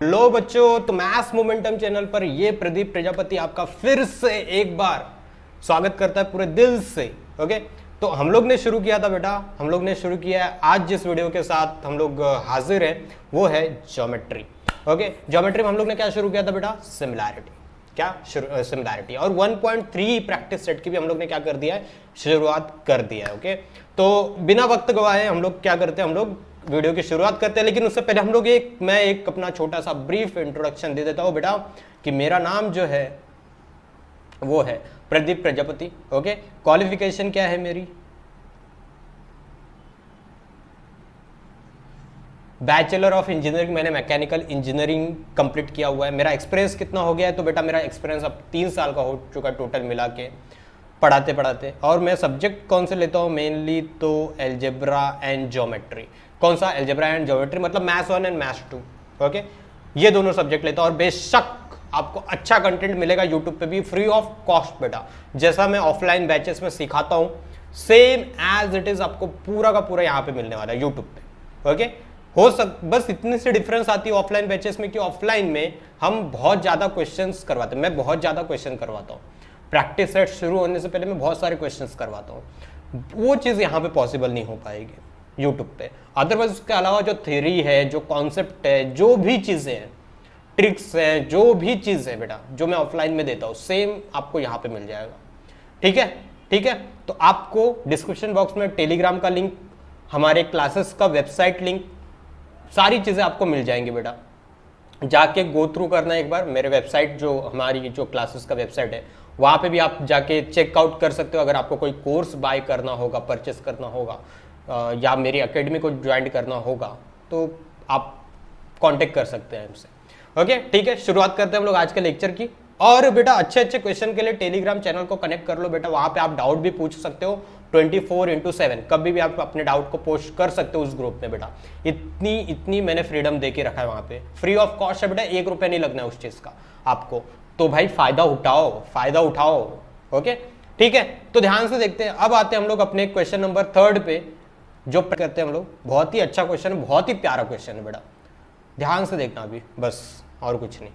लो बच्चों, तो maths momentum channel पर ये प्रदीप प्रजापति आपका फिर से एक बार स्वागत करता है पूरे दिल से। ओके, तो हम लोग ने शुरू किया था बेटा, हम लोग ने शुरू किया है आज जिस वीडियो के साथ हम लोग हाजिर हैं वो है ज्योमेट्री। ओके, ज्योमेट्री में हम लोग ने क्या शुरू किया था बेटा? सिमिलैरिटी। क्या सिमिलैरिटी, और 1.3 प्रैक्टिस सेट की भी हम लोग ने क्या कर दिया है? शुरुआत कर दिया है। ओके, तो बिना वक्त गवाए हम लोग क्या करते हैं, हम लोग वीडियो की शुरुआत करते हैं। लेकिन उससे पहले हम लोग मैं एक अपना छोटा सा ब्रीफ इंट्रोडक्शन दे देता हूं बेटा, कि मेरा नाम जो है वो है प्रदीप प्रजापति। ओके, क्वालिफिकेशन क्या है मेरी? बैचलर ऑफ इंजीनियरिंग, मैंने मैकेनिकल इंजीनियरिंग कंप्लीट किया हुआ है। मेरा एक्सपीरियंस कितना हो गया है? तो बेटा मेरा एक्सपीरियंस अब 3 साल का हो चुका टोटल मिला के पढ़ाते पढ़ाते। और मैं सब्जेक्ट कौन से लेता हूँ? मेनली तो एल्जेब्रा एंड ज्योमेट्री। कौन सा? एल्जेब्रा एंड ज्योमेट्री, मतलब मैथ्स 1 एंड मैथ्स 2। ओके, ये दोनों सब्जेक्ट लेता हूँ। और बेशक आपको अच्छा कंटेंट मिलेगा यूट्यूब पे भी फ्री ऑफ कॉस्ट बेटा। जैसा मैं ऑफलाइन बैचेस में सिखाता हूँ सेम एज इट इज आपको पूरा का पूरा यहाँ पे मिलने वाला है यूट्यूब पे। ओके, बस इतनी सी डिफरेंस आती है ऑफलाइन बैचेस में कि ऑफलाइन में हम बहुत ज्यादा क्वेश्चंस करवाते हैं, मैं बहुत ज्यादा क्वेश्चन करवाता हूँ। प्रैक्टिस सेट शुरू होने से पहले मैं बहुत सारे क्वेश्चंस करवाता हूँ। वो चीज़ यहाँ पे पॉसिबल नहीं हो पाएगी यूट्यूब पे। अदरवाइज उसके अलावा जो थ्योरी है, जो कॉन्सेप्ट है, जो भी चीज़ें हैं, ट्रिक्स है, जो भी चीज़ है बेटा जो मैं ऑफलाइन में देता हूँ सेम आपको यहाँ पे मिल जाएगा। ठीक है, ठीक है। तो आपको डिस्क्रिप्शन बॉक्स में टेलीग्राम का लिंक, हमारे क्लासेस का वेबसाइट लिंक, सारी चीज़ें आपको मिल जाएंगी बेटा। जाके गो थ्रू करना एक बार। मेरे वेबसाइट जो हमारी जो क्लासेस का वेबसाइट है वहाँ पे भी आप जाके चेकआउट कर सकते हो। अगर आपको कोई कोर्स बाय करना होगा, परचेस करना होगा या मेरी एकेडमी को ज्वाइन करना होगा तो आप कांटेक्ट कर सकते हैं हमसे। ओके, ठीक है, शुरुआत करते हैं हम लोग आज के लेक्चर की। और बेटा अच्छे अच्छे क्वेश्चन के लिए टेलीग्राम चैनल को कनेक्ट कर लो बेटा। वहाँ पे आप डाउट भी पूछ सकते हो 24/7, कभी भी आप अपने डाउट को पोस्ट कर सकते हो उस ग्रुप में बेटा। इतनी मैंने फ्रीडम दे के रखा है वहाँ पे, फ्री ऑफ कॉस्ट है बेटा, 1 रुपया नहीं लगना है उस चीज़ का आपको। तो भाई फायदा उठाओ, फायदा उठाओ। ओके, ठीक है, तो ध्यान से देखते हैं। अब आते हैं हम लोग अपने क्वेश्चन नंबर 3 पे, जो करते हैं हम लोग। बहुत ही अच्छा क्वेश्चन है, बहुत ही प्यारा क्वेश्चन है बेटा, ध्यान से देखना अभी, बस और कुछ नहीं।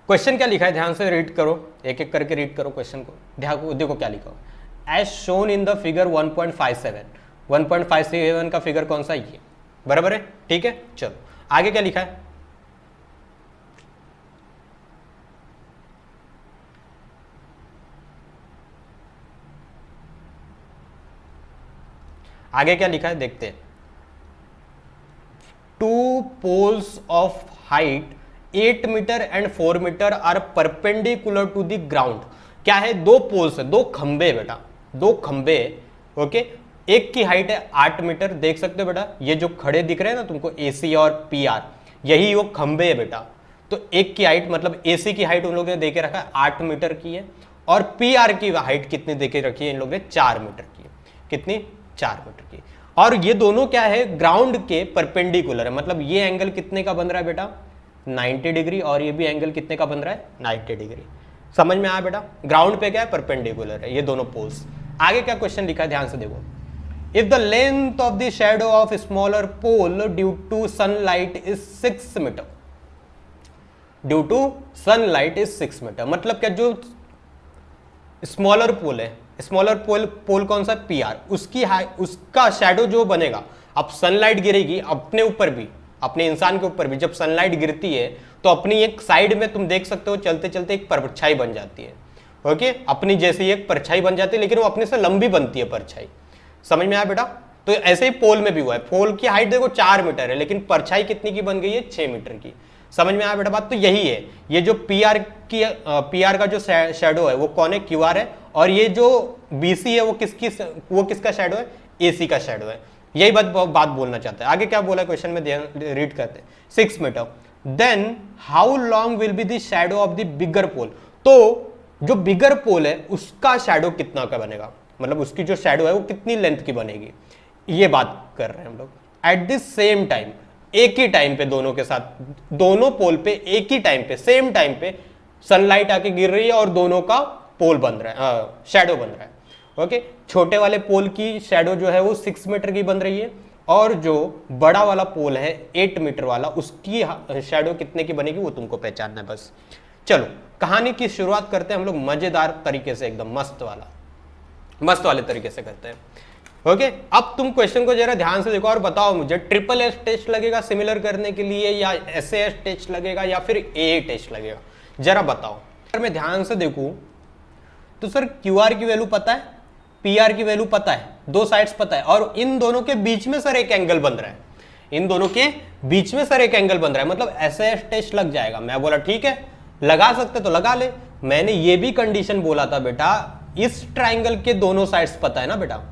क्वेश्चन क्या लिखा है ध्यान से रीड करो, एक एक करके रीड करो क्वेश्चन को। देखो क्या लिखा हो। As shown in the figure 1.57 का फिगर कौन सा? ये बराबर है। ठीक है, चलो आगे क्या लिखा है? आगे क्या लिखा है देखते हैं। 2 poles of height 8 metre and 4 metre are perpendicular to the ground. क्या है? 2 पोल्स है, 2 खंबे बेटा, 2 खंबे। ओके, एक की हाइट है 8 मीटर, देख सकते हो बेटा। ये जो खड़े दिख रहे हैं ना तुमको, AC और PR, यही वो खंबे है बेटा। तो एक की हाइट मतलब AC की हाइट उन लोगों ने देके रखा है 8 मीटर की है, और PR की हाइट कितनी देके रखी है इन लोगों ने? 4 मीटर की है। कितनी? 4 मीटर की। और ये दोनों क्या है? ग्राउंड के परपेंडिकुलर है, मतलब ये एंगल कितने का बन रहा है बेटा? 90 डिग्री, और ये भी एंगल कितने का बन रहा है? 90 डिग्री। समझ में आया बेटा? ग्राउंड पे क्या है? परपेंडिकुलर है ये दोनों पोल्स। आगे क्या क्वेश्चन लिखा है ध्यान से देखो। If the length of the shadow of smaller pole due to sunlight is 6 metre, due to sunlight is 6 metre, मतलब क्या? जो स्मॉलर पोल है, स्मॉलर पोल कौन सा? PR, उसका शैडो जो बनेगा, अब सनलाइट गिरेगी अपने ऊपर भी, अपने इंसान के ऊपर भी। जब सनलाइट गिरती है तो अपनी एक साइड में तुम देख सकते हो चलते चलते एक परछाई बन जाती है। ओके, अपनी जैसी एक परछाई बन जाती है, लेकिन वो अपने से लंबी बनती है परछाई। समझ में आया बेटा? तो ऐसे ही पोल में भी हुआ है। पोल की हाइट देखो 4 मीटर है, लेकिन परछाई कितनी की बन गई है? 6 मीटर की। समझ में आया बेटा बात? तो यही है, ये जो PR का जो शैडो है वो कौन है? QR है। और ये जो BC है वो किसका शैडो है? AC का शैडो है। यही बात बोलना चाहता है। आगे क्या बोला क्वेश्चन में, रीड करते हैं। 6 metre, then how long will be the shadow of the bigger pole. तो जो बिगर पोल है उसका शैडो कितना का बनेगा, मतलब उसकी जो शैडो है वो कितनी लेंथ की बनेगी, ये बात कर रहे हैं हम लोग। एट द सेम टाइम, एक ही टाइम पे दोनों के साथ, दोनों पोल पे एक ही टाइम पे, सेम टाइम पे सनलाइट आके गिर रही है और दोनों का पोल बन रहा है, शैडो बन रहा है। ओके, छोटे वाले पोल की शेडो जो है वो 6 मीटर की बन रही है, और जो बड़ा वाला पोल है 8 मीटर वाला, उसकी शेडो कितने की बनेगी वो तुमको पहचानना है बस। चलो कहानी की शुरुआत करते हैं हम लोग मजेदार तरीके से, एकदम मस्त वाले तरीके से करते हैं। ओके, अब तुम क्वेश्चन को जरा ध्यान से देखो और बताओ मुझे, ट्रिपल एस टेस्ट लगेगा सिमिलर करने के लिए, या एसएएस टेस्ट लगेगा, या फिर ए टेस्ट लगेगा, जरा बताओ। अगर मैं ध्यान से देखूं तो सर क्यूआर की वैल्यू पता है, पीआर की वैल्यू पता है, दो साइड्स पता है, और इन दोनों के बीच में सर एक एंगल बन रहा है, इन दोनों के बीच में सर एक एंगल बन रहा है, मतलब एसएएस टेस्ट लग जाएगा। मैं बोला ठीक है, लगा सकते तो लगा ले। मैंने ये भी कंडीशन बोला था बेटा, इस ट्राइंगल के दोनों साइड्स पता है ना बेटा,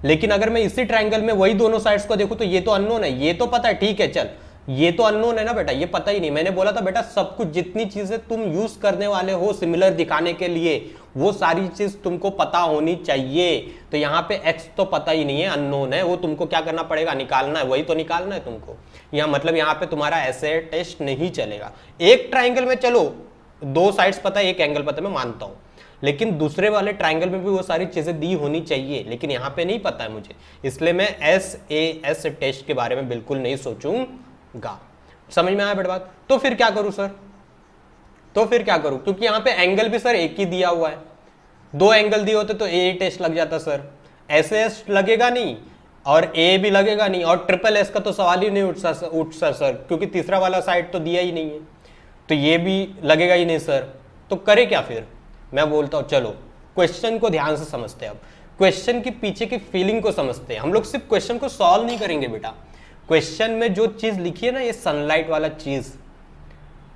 लेकिन अगर मैं इसी ट्राइंगल में वही दोनों साइड्स को देखूं तो ये तो अननोन है, ये तो पता है, ठीक है चल, ये तो अननोन है ना बेटा, ये पता ही नहीं। मैंने बोला था बेटा सब कुछ, जितनी चीजें तुम यूज करने वाले हो सिमिलर दिखाने के लिए, वो सारी चीज तुमको पता होनी चाहिए। तो यहाँ पे x तो पता ही नहीं है, अननोन है, वो तुमको क्या करना पड़ेगा, निकालना है, वही तो निकालना है तुमको। यहाँ मतलब यहाँ पे तुम्हारा ऐसे टेस्ट नहीं चलेगा। एक ट्राइंगल में चलो दो साइड्स पता है, एक एंगल पता है, मैं मानता हूँ, लेकिन दूसरे वाले ट्राइंगल में भी वो सारी चीजें दी होनी चाहिए, लेकिन यहाँ पे नहीं पता है मुझे, इसलिए मैं एसएएस टेस्ट के बारे में बिल्कुल नहीं सोचूंगा। समझ में आया बेटा बात? तो फिर क्या करूं सर, तो फिर क्या करूं, क्योंकि यहाँ पे एंगल भी सर एक ही दिया हुआ है, दो एंगल दिए होते तो ए टेस्ट लग जाता सर, एसएएस लगेगा नहीं और ए भी लगेगा नहीं, और ट्रिपल एस का तो सवाल ही नहीं उठता सर, क्योंकि तीसरा वाला साइड तो दिया ही नहीं है, तो ये भी लगेगा ही नहीं सर। तो करे क्या फिर? मैं बोलता हूं चलो क्वेश्चन को ध्यान से समझते हैं, अब क्वेश्चन के पीछे की फीलिंग को समझते हैं। हम लोग सिर्फ क्वेश्चन को सॉल्व नहीं करेंगे बेटा, क्वेश्चन में जो चीज लिखी है ना, ये सनलाइट वाला चीज,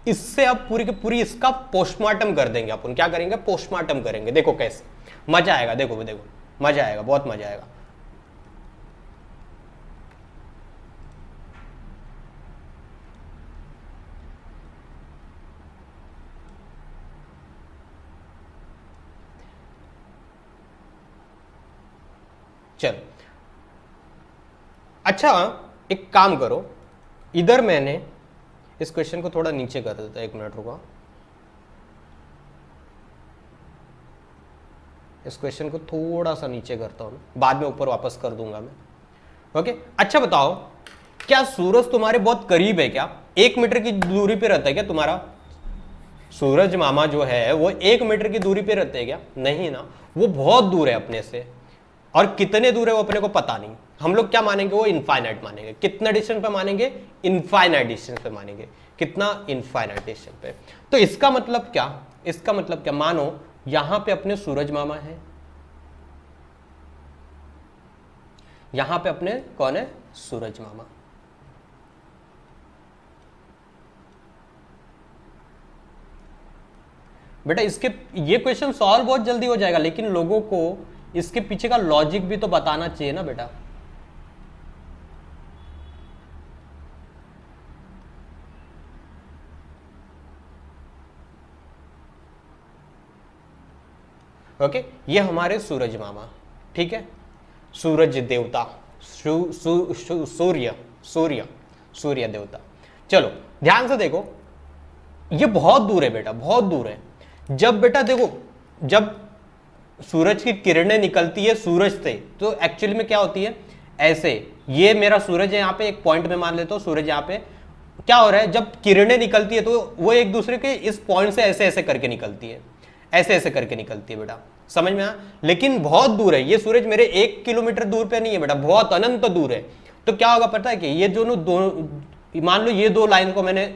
इससे अब पूरी की पूरी इसका पोस्टमार्टम कर देंगे अपन। क्या करेंगे? पोस्टमार्टम करेंगे। देखो कैसे मजा आएगा, देखो देखो मजा आएगा, बहुत मजा आएगा। चलो अच्छा एक काम करो, इधर मैंने इस क्वेश्चन को थोड़ा नीचे कर देता, एक मिनट रुको, इस क्वेश्चन को थोड़ा सा नीचे करता हूं, बाद में ऊपर वापस कर दूंगा मैं। ओके, अच्छा बताओ, क्या सूरज तुम्हारे बहुत करीब है क्या? 1 मीटर की दूरी पे रहता है क्या तुम्हारा सूरज मामा जो है? वो 1 मीटर की दूरी पे रहते हैं क्या? नहीं ना, वो बहुत दूर है अपने से, और कितने दूर है वो अपने को पता नहीं। हम लोग क्या मानेंगे? वो इनफाइनाइट मानेंगे। कितना डिस्टेंस पे मानेंगे? इनफाइनाइट डिस्टेंस पे मानेंगे। कितना? इनफाइनाइट डिस्टेंस पे। तो इसका मतलब क्या, इसका मतलब क्या, मानो यहां पे अपने सूरज मामा है, यहां पे अपने कौन है? सूरज मामा। बेटा इसके ये क्वेश्चन सॉल्व बहुत जल्दी हो जाएगा, लेकिन लोगों को इसके पीछे का लॉजिक भी तो बताना चाहिए ना बेटा। ओके, ये हमारे सूरज मामा, ठीक है, सूरज देवता, सूर्य सूर्य सूर्य देवता। चलो ध्यान से देखो, ये बहुत दूर है बेटा, बहुत दूर है। जब बेटा देखो, जब सूरज की किरणें निकलती है सूरज से, तो एक्चुअली में क्या होती है, ऐसे, ये मेरा सूरज है, यहाँ पे एक पॉइंट में मान लेता हूं सूरज, यहाँ पे क्या हो रहा है, जब किरणें निकलती है तो वो एक दूसरे के इस पॉइंट से ऐसे ऐसे करके निकलती है, ऐसे ऐसे करके निकलती है बेटा, समझ में आया? लेकिन बहुत दूर है ये सूरज, मेरे 1 किलोमीटर दूर पे नहीं है बेटा, बहुत अनंत दूर है। तो क्या होगा पता है कि ये दोनों मान लो ये दो लाइन को मैंने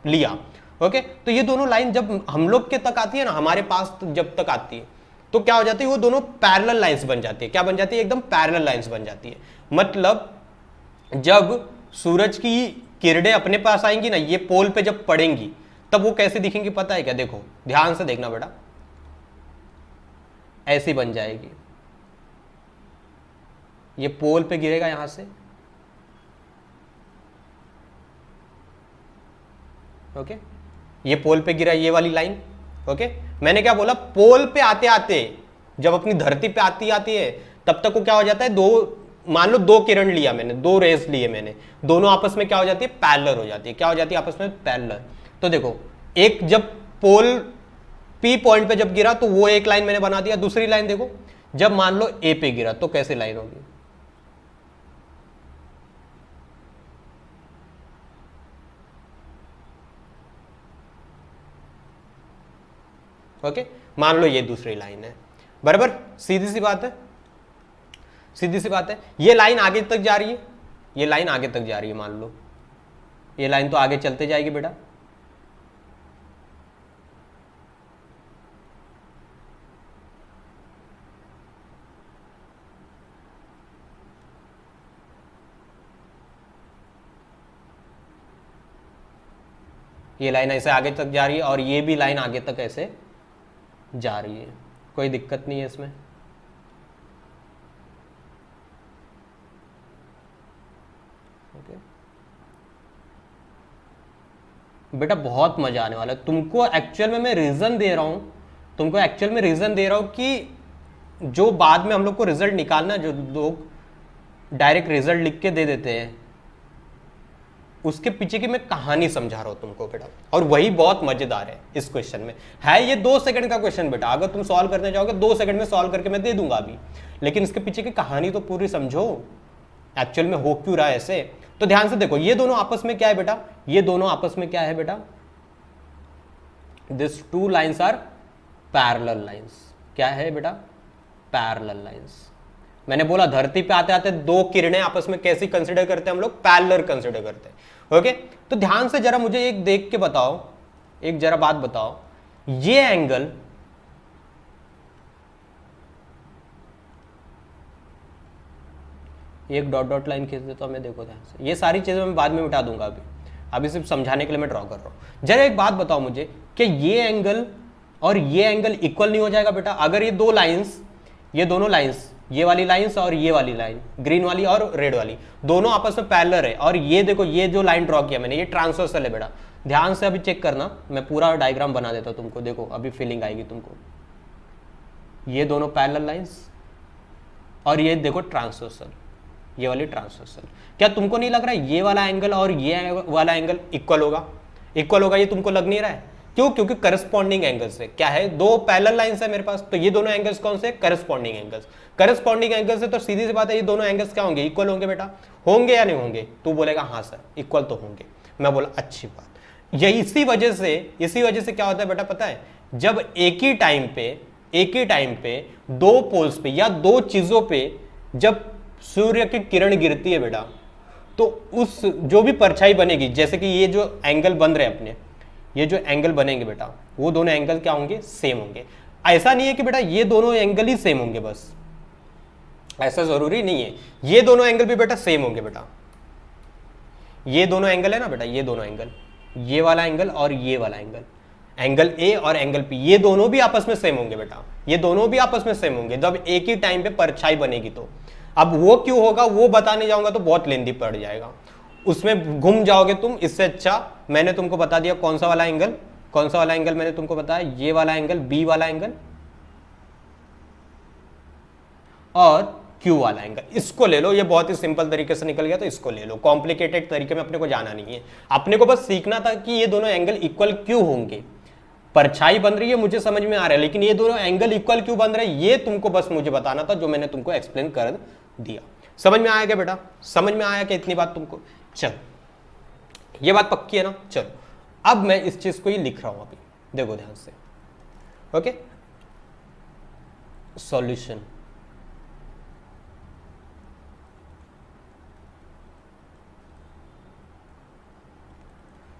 लिया, ओके, तो ये दोनों लाइन जब हम लोग के तक आती है ना, हमारे पास जब तक आती है, तो क्या हो जाती है, वो दोनों पैरेलल लाइंस बन जाती है। क्या बन जाती है? एकदम पैरेलल लाइंस बन जाती है। मतलब जब सूरज की किरणें अपने पास आएंगी ना, ये पोल पे जब पड़ेंगी, तब वो कैसे दिखेंगी पता है क्या? देखो ध्यान से देखना बेटा, ऐसी बन जाएगी, ये पोल पे गिरेगा यहां से, ओके, ये पोल पे गिरा ये वाली लाइन, ओके। मैंने क्या बोला, पोल पे आते आते जब अपनी धरती पे आती है, तब तक वो क्या हो जाता है, दो, मान लो 2 किरण लिया मैंने, 2 रेज लिए मैंने, दोनों आपस में क्या हो जाती है, पैरेलल हो जाती है। क्या हो जाती है? आपस में पैरेलल। तो देखो, एक जब पोल पी पॉइंट पे जब गिरा तो वो एक लाइन मैंने बना दिया। दूसरी लाइन देखो, जब मान लो ए पे गिरा तो कैसे लाइन होगी, ओके, मान लो ये दूसरी लाइन है, बराबर, सीधी सी बात है, सीधी सी बात है। ये लाइन आगे तक जा रही है, ये लाइन आगे तक जा रही है, मान लो ये लाइन तो आगे चलते जाएगी बेटा, ये लाइन ऐसे आगे तक जा रही है और ये भी लाइन आगे तक ऐसे जा रही है, कोई दिक्कत नहीं है इसमें। ओके बेटा, बहुत मजा आने वाला है तुमको। एक्चुअल में मैं रीजन दे रहा हूं, तुमको एक्चुअल में रीजन दे रहा हूं कि जो बाद में हम लोग को रिजल्ट निकालना, जो लोग डायरेक्ट रिजल्ट लिख के दे देते हैं, उसके पीछे की मैं कहानी समझा रहा हूं तुमको बेटा, और वही बहुत मजेदार है इस क्वेश्चन में। है ये 2 सेकंड का क्वेश्चन बेटा, अगर तुम सॉल्व करने जाओगे 2 सेकंड में सॉल्व करके मैं दे दूंगा अभी, लेकिन इसके पीछे की कहानी तो पूरी समझो, एक्चुअल में हो क्यों रहा है ऐसे। तो ध्यान से देखो, ये दोनों आपस में क्या है बेटा, ये दोनों आपस में क्या है बेटा, this 2 lines are parallel lines. क्या है बेटा, पैरेलल लाइन्स। मैंने बोला धरती पे आते आते 2 किरणें आपस में कैसी कंसिडर करते हैं हम लोग, पैरेलल कंसिडर करते हैं। ओके, तो ध्यान से जरा मुझे एक देख के बताओ, एक जरा बात बताओ, ये एंगल एक डॉट डॉट लाइन खींच देता हूं मैं, देखो ध्यान से, ये सारी चीजें मैं बाद में मिटा दूंगा, अभी सिर्फ समझाने के लिए मैं ड्रॉ कर रहा हूं। जरा एक बात बताओ मुझे कि ये एंगल और ये एंगल इक्वल नहीं हो जाएगा बेटा, अगर ये 2 लाइंस, ये दोनों लाइंस, ये वाली लाइंस और ये वाली लाइन, ग्रीन वाली और रेड वाली, दोनों आपस में पैरेलल है, और ये देखो ये जो लाइन ड्रॉ किया मैंने, ये ट्रांसवर्सल है बेटा। ध्यान से अभी चेक करना, मैं पूरा डायग्राम बना देता हूं तुमको, देखो अभी फीलिंग आएगी तुमको। ये दोनों पैरेलल लाइंस और ये देखो ट्रांसवर्सल, ये वाली ट्रांसवर्सल। क्या तुमको नहीं लग रहा है ये वाला एंगल और ये वाला एंगल इक्वल होगा, इक्वल होगा, ये तुमको लग नहीं रहा है? क्यों? क्योंकि करस्पॉन्डिंग एंगल्स है। क्या है, 2 पैरेलल लाइंस है मेरे पास, तो ये दोनों एंगल्स कौन से? Corresponding angles. करस्पॉन्डिंग एंगल्स है तो सीधी सी बात है, ये दोनों एंगल्स क्या होंगे? इक्वल होंगे बेटा। होंगे या नहीं होंगे? तू बोलेगा हाँ सर इक्वल तो होंगे। मैं बोला अच्छी बात। यही इसी वजह से क्या होता है बेटा पता है, जब एक ही टाइम पे 2 पोल्स पे या 2 चीजों पे जब सूर्य की किरण गिरती है बेटा, तो उस जो भी परछाई बनेगी, जैसे कि ये जो एंगल बन रहे हैं अपने, ये जो एंगल बनेंगे बेटा, वो दोनों एंगल क्या होंगे? सेम होंगे। ऐसा नहीं है कि बेटा ये दोनों एंगल ही सेम होंगे बस, ऐसा जरूरी नहीं है। ये दोनों एंगल भी बेटा सेम होंगे बेटा। ये दोनों एंगल है ना बेटा, ये दोनों एंगल, ये वाला एंगल और ये वाला एंगल, एंगल ए और एंगल पी, ये दोनों भी आपस में सेम होंगे बेटा, ये दोनों भी आपस में सेम होंगे जब एक ही टाइम पे परछाई बनेगी तो। अब वो क्यों होगा वो बताने जाऊंगा तो बहुत लेंदी पड़ जाएगा, उसमें घूम जाओगे तुम। इससे अच्छा मैंने तुमको बता दिया कौन सा वाला एंगल मैंने तुमको बताया, ये वाला एंगल, बी वाला एंगल और क्यू वाला एंगल, इसको ले लो। ये बहुत ही सिंपल तरीके से निकल गया, तो इसको ले लो। कॉम्प्लिकेटेड तरीके में अपने को जाना नहीं है, अपने को बस सीखना था कि ये दोनों एंगल इक्वल क्यों होंगे। परछाई बन रही है मुझे समझ में आ रहा है, लेकिन ये दोनों एंगल इक्वल क्यों बन रहे हैं ये तुमको बस मुझे बताना था, जो मैंने तुमको एक्सप्लेन कर दिया। समझ में आया क्या बेटा? समझ में आया क्या इतनी बात तुमको? चलो ये बात पक्की है ना। चलो अब मैं इस चीज को ही लिख रहा हूं अभी, देखो ध्यान से। Okay, solution.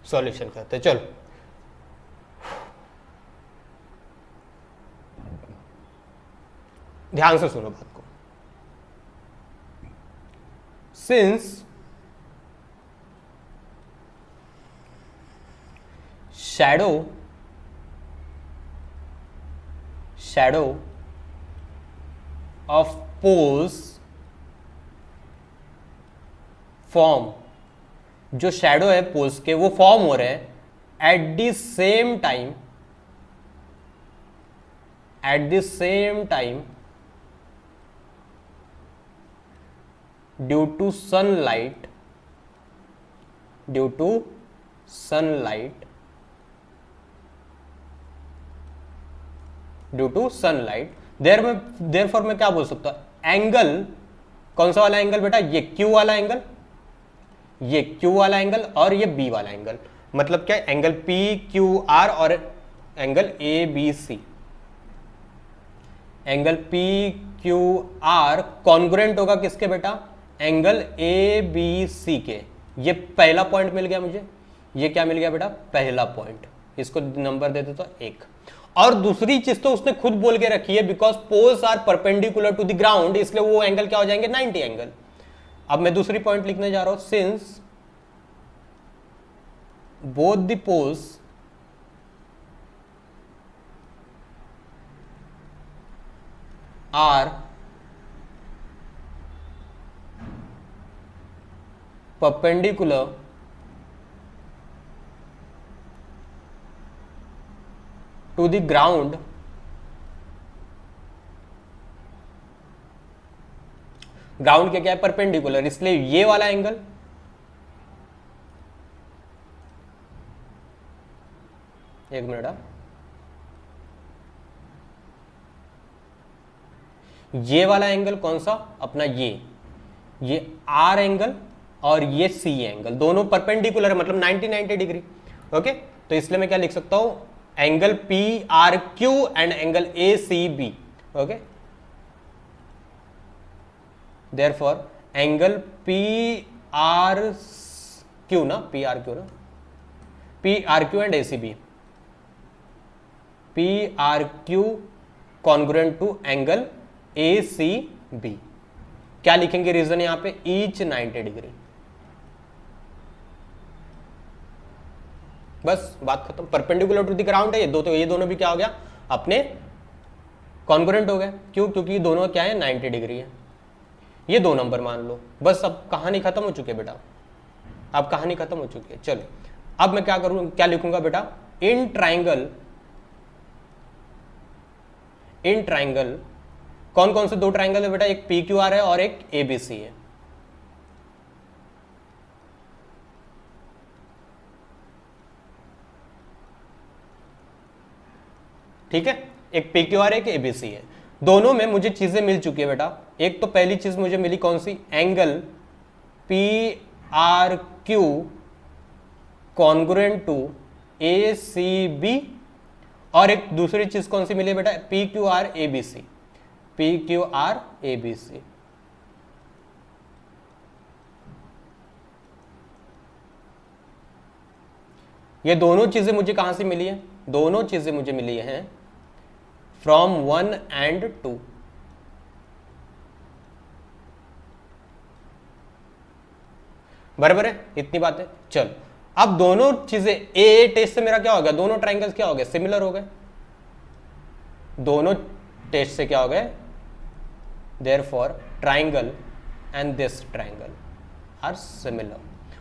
सॉल्यूशन करते हैं, चलो। ध्यान से सुनो बात को। Since shadow of poles form, जो शैडो है पोल्स के वो फॉर्म हो रहे हैं at the same time due to sunlight, 2 due to sunlight. Therefore मैं क्या बोल सकता हूं, एंगल कौन सा वाला एंगल बेटा, ये Q वाला एंगल, ये Q वाला एंगल और ये B वाला एंगल, मतलब क्या, एंगल PQR और angle ABC। Angle PQR congruent होगा किसके बेटा, एंगल ABC के। ये पहला पॉइंट मिल गया मुझे, ये क्या मिल गया बेटा, पहला पॉइंट, इसको नंबर दे देता तो 1। और दूसरी चीज तो उसने खुद बोल के रखी है, because poles are perpendicular to the ground, इसलिए वो एंगल क्या हो जाएंगे, 90 एंगल। अब मैं दूसरी पॉइंट लिखने जा रहा हूं, since both the poles are perpendicular to the ground, ground के क्या है, परपेंडिकुलर, इसलिए ये वाला एंगल, एक मिनट, ये वाला एंगल कौन सा अपना, ये आर एंगल और ये सी एंगल दोनों परपेंडिकुलर है, मतलब 90 डिग्री। ओके, तो इसलिए मैं क्या लिख सकता हूं, angle P R Q and angle A C B. Okay, therefore angle P R Q ना, P R Q and A C B, P R Q congruent to angle A C B. क्या लिखेंगे reason यहां पे, each 90 degree. बस बात खत्म, perpendicular to the ground है ये दो, तो ये दोनों भी क्या हो गया, अपने कॉन्ग्रुएंट हो गए। क्यों, क्योंकि ये दोनों क्या है, 90 डिग्री है। ये 2 नंबर मान लो, बस अब कहानी खत्म हो चुकी है बेटा, अब कहानी खत्म हो चुकी है। चलो अब मैं क्या करूं, क्या लिखूंगा बेटा, इन ट्राइंगल कौन कौन से 2 ट्राइंगल है बेटा, एक PQR है और एक ABC है। ठीक है, एक PQR है, एक ABC है, दोनों में मुझे चीजें मिल चुकी है बेटा। एक तो पहली चीज मुझे मिली कौन सी, angle PRQ congruent to ACB, और एक दूसरी चीज कौन सी मिली बेटा, PQR ABC, PQR ABC। ये दोनों चीजें मुझे कहां से मिली है, दोनों चीजें मुझे मिली हैं फ्रॉम 1 and 2। बराबर है, इतनी बात है। चल अब दोनों चीजें ए टेस्ट से मेरा क्या हो गया, दोनों ट्राइंगल्स क्या हो गए, सिमिलर हो गए। दोनों टेस्ट से क्या हो गए, therefore triangle and this triangle are similar।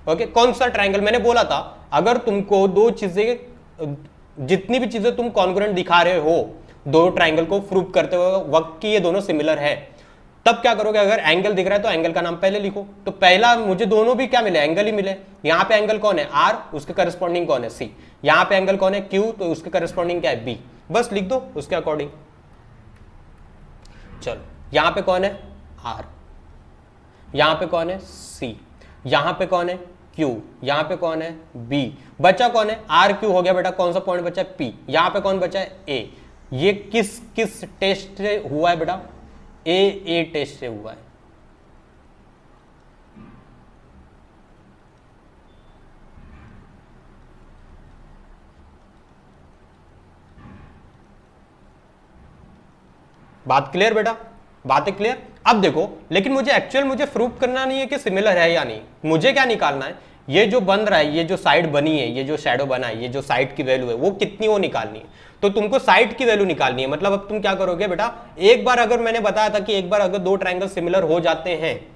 Okay, कौन सा ट्राइंगल, मैंने बोला था अगर तुमको 2 चीजें, जितनी भी चीजें तुम कॉन्ग्रुएंट दिखा रहे हो 2 ट्राइंगल को प्रूव करते हुए वक्त की ये दोनों सिमिलर है, तब क्या करोगे, अगर एंगल दिख रहा है तो एंगल का नाम पहले लिखो। तो पहला मुझे दोनों भी क्या मिले, एंगल ही मिले। यहां पे एंगल कौन है, आर, उसके करस्पॉन्डिंग कौन है, सी। यहां पे एंगल कौन है, क्यू, तो उसके करस्पॉन्डिंग क्या है, बी। बस लिख दो उसके अकॉर्डिंग। चलो यहां पे कौन है, आर, यहां पे कौन है, सी, यहां पे कौन है, क्यू, यहां पे कौन है, बी। बचा कौन है, आर क्यू हो गया बेटा, कौन सा पॉइंट बचा है, पी। यहां पे कौन बचा है, ए। ये किस किस टेस्ट से हुआ है बेटा, ए टेस्ट से हुआ है। बात क्लियर बेटा, बात है क्लियर। अब देखो, लेकिन मुझे एक्चुअल मुझे प्रूफ करना नहीं है कि सिमिलर है या नहीं, मुझे क्या निकालना है, ये जो बन रहा है, ये जो साइड बनी है, ये जो शैडो बना है, ये जो साइड की वैल्यू है वो कितनी, वो निकालनी है। तो तुमको साइड की वैल्यू निकालनी है। मतलब अब तुम क्या करोगे बेटा, एक बार अगर मैंने बताया था कि एक बार अगर 2 ट्राइंगल सिमिलर हो जाते हैं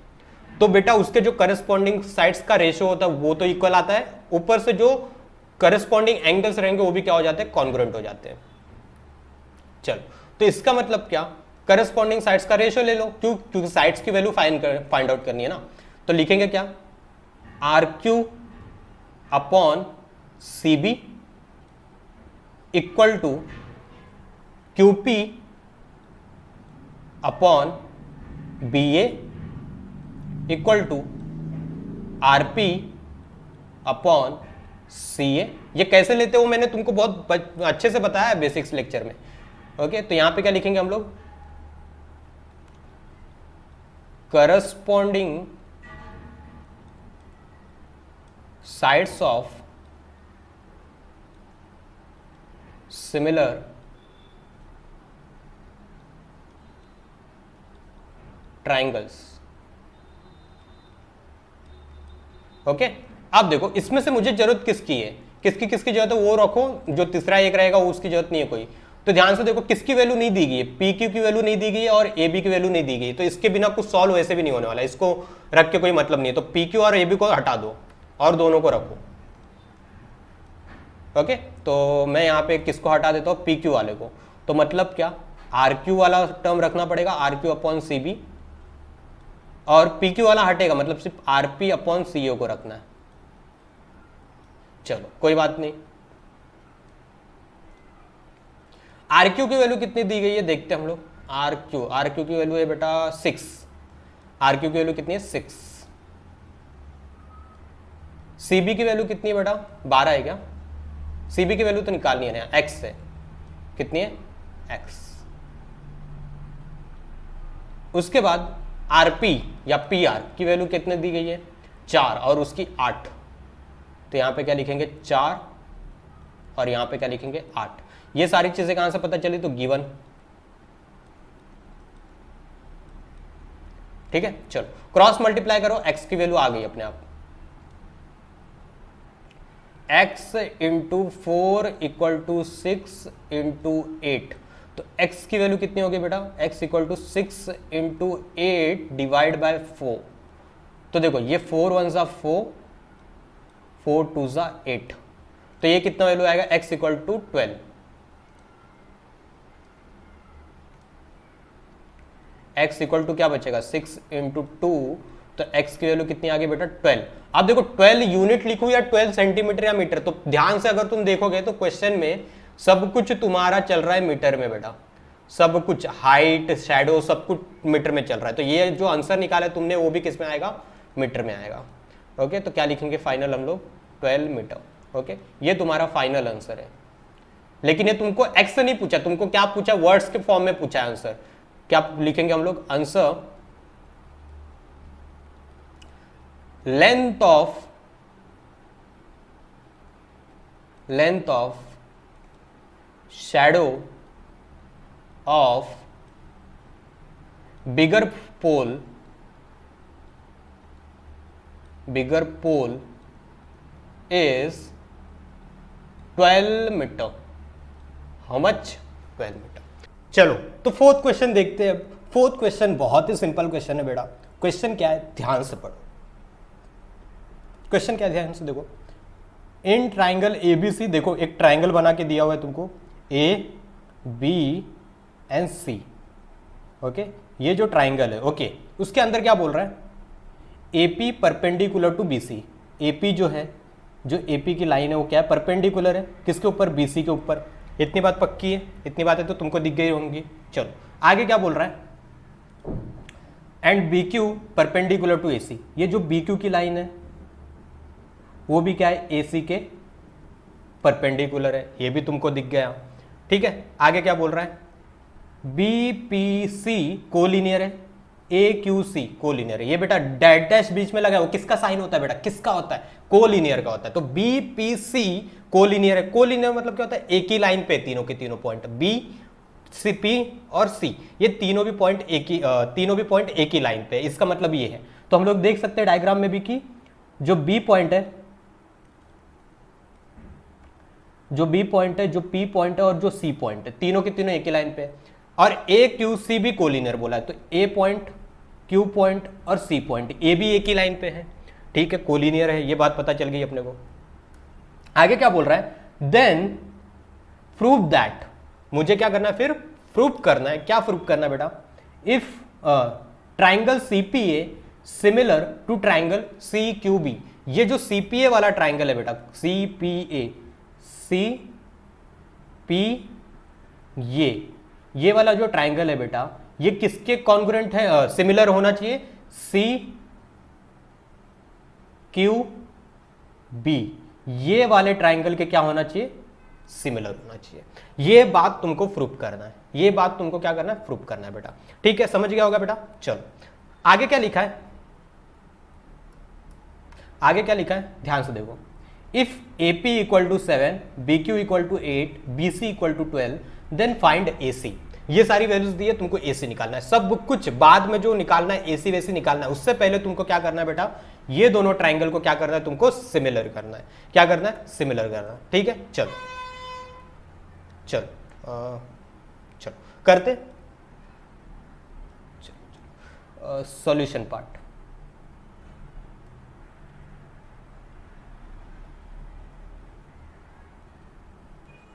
तो बेटा उसके जो करस्पॉन्डिंग साइड्स का रेशियो होता है वो तो इक्वल आता है, ऊपर से जो करस्पॉन्डिंग एंगल्स रहेंगे वो भी क्या हो जाते हैं, कॉन्ग्रुएंट हो जाते हैं। चलो, तो इसका मतलब क्या, करस्पॉन्डिंग साइड्स का रेशियो ले लो, क्योंकि साइड्स की वैल्यू फाइंड आउट करनी है ना। तो लिखेंगे क्या, R Q upon C B equal to QP upon BA equal to RP upon CA। ये कैसे लेते हो मैंने तुमको बहुत अच्छे से बताया है बेसिक्स लेक्चर में। ओके, तो यहां पे क्या लिखेंगे हम लोग, corresponding sides of similar triangles. Okay, अब देखो इसमें से मुझे जरूरत किसकी है, किसकी किसकी जरूरत है वो रखो, जो तीसरा एक रहेगा वो उसकी जरूरत नहीं है कोई। तो ध्यान से देखो किसकी वैल्यू नहीं दी गई है, पी क्यू की वैल्यू नहीं दी गई है और ए बी की वैल्यू नहीं दी गई है, तो इसके बिना कुछ सॉल्व वैसे भी नहीं होने वाला, इसको रख के कोई मतलब नहीं है। तो पी क्यू और ए बी को हटा दो और दोनों को रखो। ओके, तो मैं यहाँ पे किसको हटा देता हूँ, पी क्यू वाले को। तो मतलब क्या, आर क्यू वाला टर्म रखना पड़ेगा, R Q upon C B, और पी क्यू वाला हटेगा, मतलब सिर्फ R P upon C O को रखना है। चलो कोई बात नहीं। आर क्यू की वैल्यू कितनी दी गई है देखते हैं हम लोग। आर क्यू की वैल्यू है बेटा 6। आर क्यू की वैल्यू कितनी है 6। सीबी की वैल्यू कितनी है बेटा 12 है क्या, सीबी की वैल्यू तो निकालनी है ना, एक्स है, कितनी है एक्स। उसके बाद आरपी या पीआर की वैल्यू कितने दी गई है 4 और उसकी 8। तो यहां पे क्या लिखेंगे 4 और यहां पे क्या लिखेंगे 8। ये सारी चीजें कहां से पता चली, तो गिवन। ठीक है, चलो क्रॉस मल्टीप्लाई करो, एक्स की वैल्यू आ गई अपने आप। x into 4 equal to 6 into 8। तो x की वैल्यू कितनी होगी बेटा, x equal to 6 into 8 divide by 4। तो देखो ये 4 1 जा 4, 4 2 जा 8, तो ये कितना वैल्यू आएगा x equal to 12। x equal to क्या बचेगा 6 इंटू 2, तो x की वैल्यू कितनी आ गई बेटा 12। अब देखो 12 यूनिट लिखूं या 12 सेंटीमीटर या मीटर, तो ध्यान से अगर तुम देखोगे तो क्वेश्चन में सब कुछ तुम्हारा चल रहा है मीटर में बेटा, सब कुछ हाइट शैडो सब कुछ मीटर में चल रहा है। तो ये जो आंसर निकाला है तुमने वो भी किस में आएगा, मीटर में आएगा। ओके, तो क्या लिखेंगे फाइनल हम लोग 12 मीटर। ओके, ये तुम्हारा फाइनल आंसर है। लेकिन ये तुमको एक्स नहीं पूछा, तुमको क्या पूछा, वर्ड्स के फॉर्म में पूछा है आंसर। क्या लिखेंगे हम लोग, answer length of shadow of bigger pole is 12 metre. How much, 12 metre. चलो तो फोर्थ क्वेश्चन देखते हैं। फोर्थ क्वेश्चन बहुत ही सिंपल क्वेश्चन है बेटा। क्वेश्चन क्या है, ध्यान से पढ़ो। क्वेश्चन क्या है, ध्यान से देखो। इन ट्राइंगल एबीसी, देखो एक ट्राइंगल बना के दिया हुआ है तुमको, A B and C. Okay, ये जो ट्राइंगल है, ओके, उसके अंदर क्या बोल रहा है, AP perpendicular to BC. AP जो है, जो एपी की लाइन है वो क्या है, परपेंडिकुलर है किसके ऊपर, बीसी के ऊपर। इतनी बात पक्की है, इतनी बातें तो तुमको दिख गई होंगी। चलो आगे क्या बोल रहा है, and B Q perpendicular to AC. ये जो बी क्यू की लाइन है वो भी क्या है, एसी के परपेंडिकुलर है, ये भी तुमको दिख गया। ठीक है, आगे क्या बोल रहा है, बी पी सी कोलिनियर है, ए क्यू सी कोलिनियर है। ये बेटा डैश डैश बीच में लगा है, वो किसका साइन होता है बेटा, किसका होता है, कोलिनियर का होता है। तो बी पी सी कोलिनियर है। कोलिनियर मतलब क्या होता है, एक ही लाइन पे तीनों के तीनों पॉइंट, बी सी पी और सी, ये तीनों भी पॉइंट एक ही लाइन पे। इसका मतलब ये है। तो हम लोग देख सकते हैं डायग्राम में भी कि जो बी पॉइंट है, जो बी पॉइंट है, जो पी पॉइंट है और जो सी पॉइंट है, तीनों के तीनों एक ही लाइन पे। और ए क्यू सी भी कोलिनियर बोला है, तो ए पॉइंट, क्यू पॉइंट और सी पॉइंट, ए भी एक ही लाइन पे है। ठीक है, कोलिनियर है, ये बात पता चल गई अपने को। आगे क्या बोल रहा है, देन प्रूव दैट, मुझे क्या करना है फिर, प्रूव करना है। क्या प्रूव करना है बेटा, if triangle CPA similar to triangle C Q B. ये जो सीपीए वाला ट्राइंगल है बेटा, सीपीए, सी पी, ये वाला जो ट्राइंगल है बेटा, ये किसके कॉन्ग्रुएंट है, सिमिलर होना चाहिए, सी क्यू बी, ये वाले ट्राइंगल के क्या होना चाहिए, सिमिलर होना चाहिए। ये बात तुमको प्रूफ करना है, ये बात तुमको क्या करना है, प्रूफ करना है बेटा। ठीक है, समझ गया होगा बेटा। चलो आगे क्या लिखा है, आगे क्या लिखा है, ध्यान से देखो। If AP equal to 7, BQ equal to 8, BC equal to 12, then find AC। ये सारी वैल्यूज दी है, तुमको AC निकालना है। सब कुछ बाद में जो निकालना है AC वैसी निकालना है, उससे पहले तुमको क्या करना है बेटा, ये दोनों ट्राइंगल को क्या करना है, तुमको सिमिलर करना है। क्या करना है, सिमिलर करना है। ठीक है, चलो चलो चलो करते, चलो सॉल्यूशन पार्ट।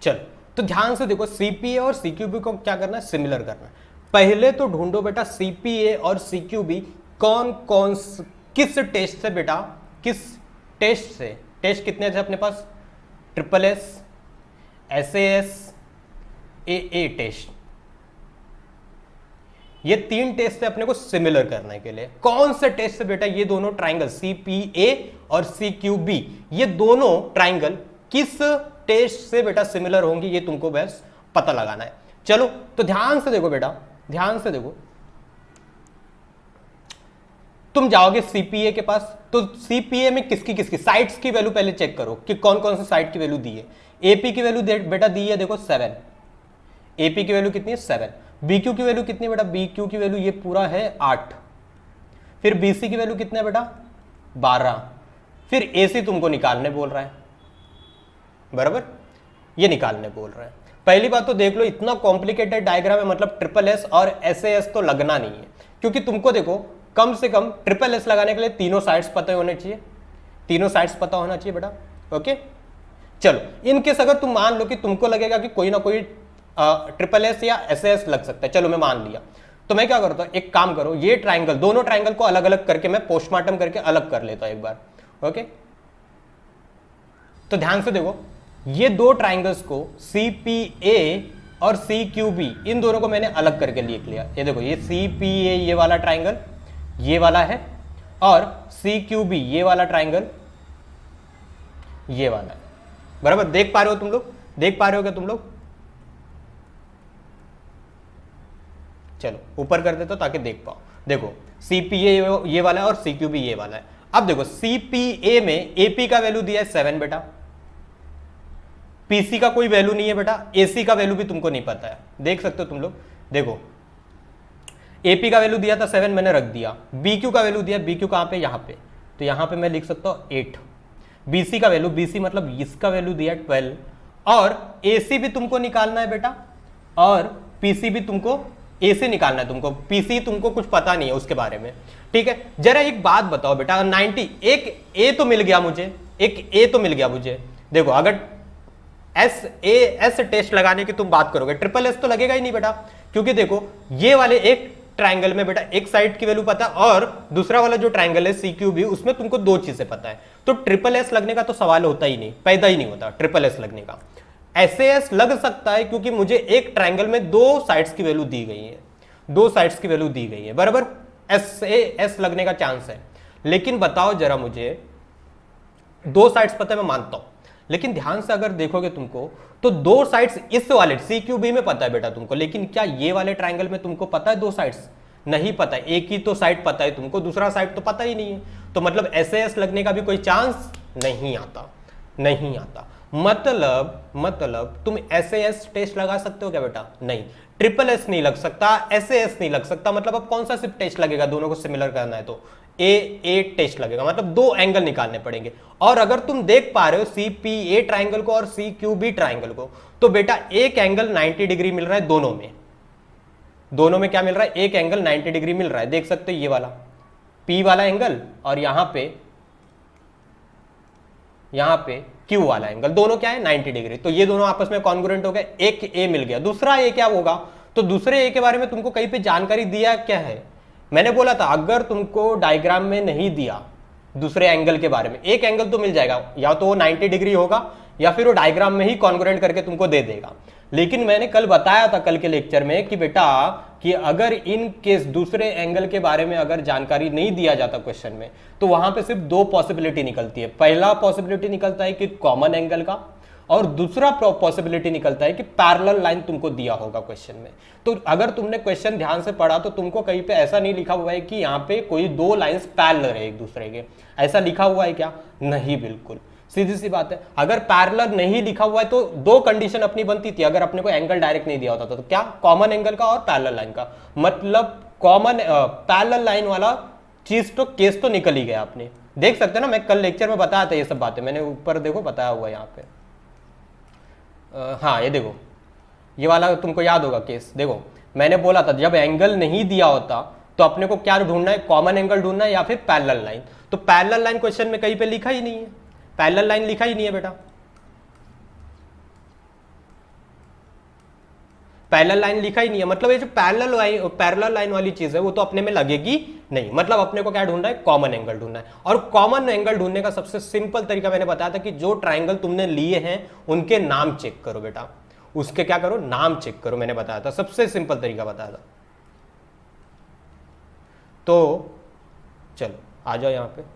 चलो तो ध्यान से देखो, CPA और CQB को क्या करना है, सिमिलर करना है। पहले तो ढूंढो बेटा CPA और CQB कौन कौन किस टेस्ट से बेटा, किस टेस्ट से, टेस्ट कितने थे अपने पास, SSS, SAS, AA टेस्ट, ये 3 टेस्ट से अपने को सिमिलर करने के लिए। कौन से टेस्ट से बेटा, ये दोनों ट्राइंगल CPA और CQB, ये दोनों ट्राइंगल किस टेस्ट से बेटा सिमिलर होंगी, ये तुमको बस पता लगाना है। चलो तो ध्यान से देखो बेटा, ध्यान से देखो, तुम जाओगे CPA के पास, तो CPA में किसकी किसकी साइट्स की वैल्यू पहले चेक करो कि कौन कौन सी साइट की वैल्यू दी है। AP की वैल्यू बेटा दी है देखो 7, AP की वैल्यू कितनी है 7। BQ की वैल्यू कितनी है बेटा, BQ की वैल्यू ये पूरा है 8। फिर BC की वैल्यू कितना है बेटा 12। फिर AC तुमको निकालने बोल रहा है, बराबर, ये निकालने बोल रहा है। पहली बात तो देख लो, इतना कॉम्प्लिकेटेड डायग्राम है, मतलब SSS और SAS तो लगना नहीं है, क्योंकि तुमको देखो कम से कम SSS लगाने के लिए तीनों साइड्स पता होने चाहिए, तीनों साइड्स पता होना चाहिए बेटा। ओके चलो, इन केस अगर तुम मान लो कि तुमको लगेगा कि कोई ना कोई SSS या SAS लग सकता है, चलो मैं मान लिया, तो मैं क्या करता हूं, एक काम करो, ये ट्राइंगल, दोनों ट्राइंगल को अलग अलग करके मैं पोस्टमार्टम करके अलग कर लेता हूं एक बार। ओके तो ध्यान से देखो, ये दो ट्राइंगल्स को CPA और CQB, इन दोनों को मैंने अलग करके लिख लिया। ये देखो, ये CPA ये वाला ट्राइंगल ये वाला है, और CQB ये वाला ट्राइंगल ये वाला है, बराबर। देख पा रहे हो तुम लोग, देख पा रहे हो क्या तुम लोग? चलो ऊपर कर देता ताकि देख पाओ। देखो CPA ये वाला है और CQB ये वाला है। अब देखो CPA में AP का वैल्यू दिया है 7 बेटा, PC का कोई वैल्यू नहीं है बेटा, AC का वैल्यू भी तुमको नहीं पता है, देख सकते हो तुम लोग। देखो AP का वैल्यू दिया था 7, मैंने रख दिया। BQ का वैल्यू दिया, BQ कहां पे, यहां पे, तो यहां पे मैं लिख सकता हूं 8। BC का वैल्यू, BC मतलब इसका वैल्यू दिया 12, और AC भी तुमको निकालना है बेटा, और PC भी तुमको, AC निकालना है तुमको, PC तुमको कुछ पता नहीं है उसके बारे में, ठीक है। जरा एक बात बताओ बेटा, 90 एक A तो मिल गया मुझे, एक A तो मिल गया मुझे। देखो अगर SAS टेस्ट लगाने की तुम बात करोगे, SSS तो लगेगा ही नहीं बेटा, क्योंकि देखो ये वाले एक ट्राइंगल में बेटा एक साइड की वैल्यू पता है, और दूसरा वाला जो ट्राइंगल है CQB, उसमें तुमको दो चीजें पता है, तो SSS लगने का तो सवाल होता ही नहीं, पैदा ही नहीं होता SSS लगने का। SAS लग सकता है क्योंकि मुझे एक ट्राइंगल में दो साइड्स की वैल्यू दी गई है, दो साइड्स की वैल्यू दी गई है, बराबर। SAS लगने का चांस है। लेकिन बताओ जरा मुझे, दो साइड्स पता है मैं मानता हूं, लेकिन ध्यान से अगर देखोगे तुमको, तो दो साइड्स इस वाले CQB में पता है बेटा तुमको, लेकिन क्या ये वाले ट्राइंगल में तुमको पता है दो साइड्स? नहीं पता है। एक ही तो साइड पता है तुमको, दूसरा साइड तो पता ही नहीं है, तो मतलब SAS लगने का भी कोई चांस नहीं आता, नहीं आता। मतलब तुम SAS टेस्ट लगा सकते हो क्या बेटा? नहीं। SSS नहीं लग सकता, SAS नहीं लग सकता, मतलब अब कौन सा सिर्फ टेस्ट लगेगा, दोनों को सिमिलर करना है तो AA टेस्ट लगेगा, मतलब दो एंगल निकालने पड़ेंगे। और अगर तुम देख पा रहे हो CPA ट्राइंगल को और CQB ट्राइंगल को, तो बेटा एक एंगल 90 डिग्री मिल रहा है दोनों में। दोनों में क्या मिल रहा है? एक एंगल 90 डिग्री मिल रहा है, देख सकते हो ये वाला P वाला एंगल, और यहां पे Q वाला एंगल, दोनों क्या है 90 डिग्री। तो ये दोनों आपस में कॉन्ग्रुएंट हो गए, एक A मिल गया। दूसरा A क्या होगा? तो दूसरे A के बारे में तुमको कहीं पे जानकारी दिया क्या है? मैंने बोला था अगर तुमको डायग्राम में नहीं दिया दूसरे एंगल के बारे में, एक एंगल तो मिल जाएगा, या तो वो 90 डिग्री होगा या फिर वो डायग्राम में ही कॉन्ग्रुएंट करके तुमको दे देगा। लेकिन मैंने कल बताया था कल के लेक्चर में कि बेटा कि अगर इन केस दूसरे एंगल के बारे में अगर जानकारी नहीं दिया जाता क्वेश्चन में, तो वहां पे सिर्फ दो पॉसिबिलिटी निकलती है। पहला पॉसिबिलिटी निकलता है कि कॉमन एंगल का, और दूसरा पॉसिबिलिटी निकलता है कि पैरेलल लाइन तुमको दिया होगा क्वेश्चन में। तो अगर तुमने क्वेश्चन ध्यान से पढ़ा तो तुमको कहीं पे ऐसा नहीं लिखा हुआ है कि यहाँ पे कोई दो लाइंस पैरेलल है एक दूसरे के, ऐसा लिखा हुआ है क्या? नहीं, बिल्कुल सीधी सी बात है। अगर पैरेलल नहीं लिखा हुआ है तो दो कंडीशन अपनी बनती थी, अगर अपने को एंगल डायरेक्ट नहीं दिया होता था तो क्या? कॉमन एंगल का और पैरेलल लाइन का। मतलब कॉमन पैरेलल लाइन वाला चीज तो केस तो निकल ही गया। आपने देख सकते ना, मैं कल लेक्चर में बताया था ये सब बातें, मैंने ऊपर देखो बताया हुआ है यहाँ पे। हाँ ये देखो, ये वाला तुमको याद होगा केस। देखो मैंने बोला था जब एंगल नहीं दिया होता तो अपने को क्या ढूंढना है? कॉमन एंगल ढूंढना है या फिर पैरेलल लाइन। तो पैरेलल लाइन क्वेश्चन में कहीं पे लिखा ही नहीं है, पैरेलल लाइन लिखा ही नहीं है बेटा। पैरेलल लाइन लिखा ही नहीं है, मतलब ये जो पैरेलल लाइन वाली चीज है वो तो अपने में लगेगी नहीं। मतलब अपने को क्या ढूंढना है? कॉमन एंगल ढूंढना है। और कॉमन एंगल ढूंढने का सबसे सिंपल तरीका मैंने बताया था कि जो ट्राइंगल तुमने लिए हैं उनके नाम चेक करो बेटा, उसके क्या करो? नाम चेक करो। मैंने बताया था, सबसे सिंपल तरीका बताया था। तो चलो आ जाओ यहां पे।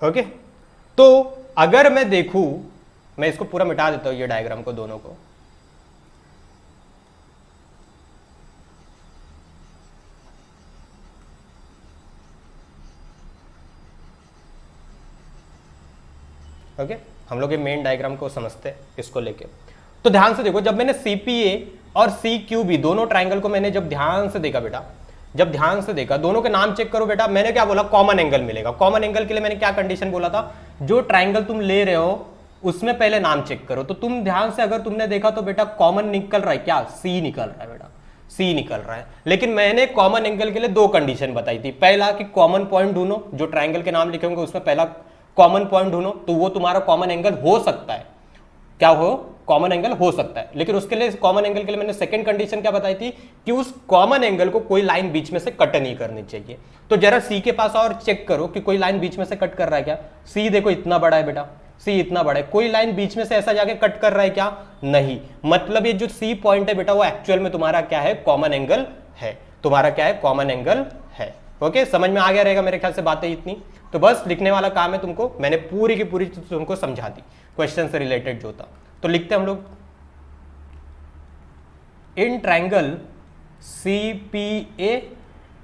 ओके तो अगर मैं देखूं, मैं इसको पूरा मिटा देता हूं ये डायग्राम को, दोनों को। ओके हम लोग ये मेन डायग्राम को समझते हैं इसको लेके। तो ध्यान से देखो, जब मैंने CPA और CQB दोनों ट्राइंगल को मैंने जब ध्यान से देखा बेटा, जब ध्यान से देखा, दोनों के नाम चेक करो बेटा। मैंने क्या बोला? कॉमन एंगल मिलेगा। कॉमन एंगल के लिए मैंने क्या कंडीशन बोला था? जो ट्राइंगल तुम ले रहे हो उसमें पहले नाम चेक करो। तो तुम ध्यान से अगर तुमने देखा तो बेटा कॉमन निकल रहा है क्या? C निकल रहा है बेटा, C निकल रहा है। लेकिन मैंने कॉमन एंगल के लिए दो कंडीशन बताई थी। पहला कि कॉमन पॉइंट ढूंढो, जो ट्राइंगल के नाम लिखे होंगे उसमें पहला कॉमन पॉइंट ढूंढो, तो वो तुम्हारा कॉमन एंगल हो सकता है। क्या हो? कॉमन एंगल हो सकता है। लेकिन उसके लिए, कॉमन एंगल के लिए मैंने सेकंड कंडीशन क्या बताई थी? कि उस कॉमन एंगल को कोई लाइन बीच में से कट नहीं करनी चाहिए। तो जरा C के पास और चेक करो कि कोई लाइन बीच में से कट कर रहा है क्या? C देखो इतना बड़ा है बेटा, C इतना बड़ा है, कोई लाइन बीच में से ऐसा जाके कट कर रहा है क्या? नहीं। मतलब ये जो C पॉइंट है बेटा वो एक्चुअल में तुम्हारा क्या है? कॉमन एंगल है। तुम्हारा क्या है? कॉमन एंगल है। ओके समझ में आ गया रहेगा मेरे ख्याल से बातें इतनी। तो बस लिखने वाला काम है तुमको, मैंने पूरी की पूरी तुमको समझा दी क्वेश्चन से रिलेटेड जो था। तो लिखते हैं हम लोग, in triangle CPA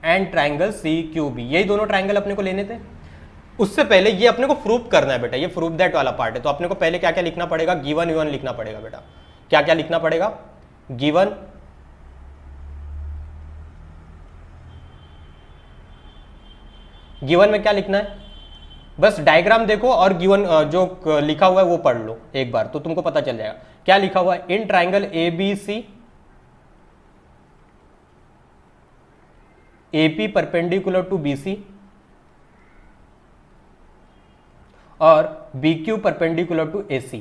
and triangle CQB, यही दोनों ट्राइंगल अपने को लेने थे। उससे पहले ये अपने को प्रूव करना है बेटा, ये प्रूव दैट वाला पार्ट है। तो अपने को पहले क्या क्या लिखना पड़ेगा? गिवन गिवन लिखना पड़ेगा बेटा। क्या क्या लिखना पड़ेगा? गिवन, गिवन में क्या लिखना है? बस डायग्राम देखो और गिवन जो लिखा हुआ है वो पढ़ लो एक बार तो तुमको पता चल जाएगा क्या लिखा हुआ है। In triangle ABC, AP perpendicular to BC और BQ perpendicular to AC।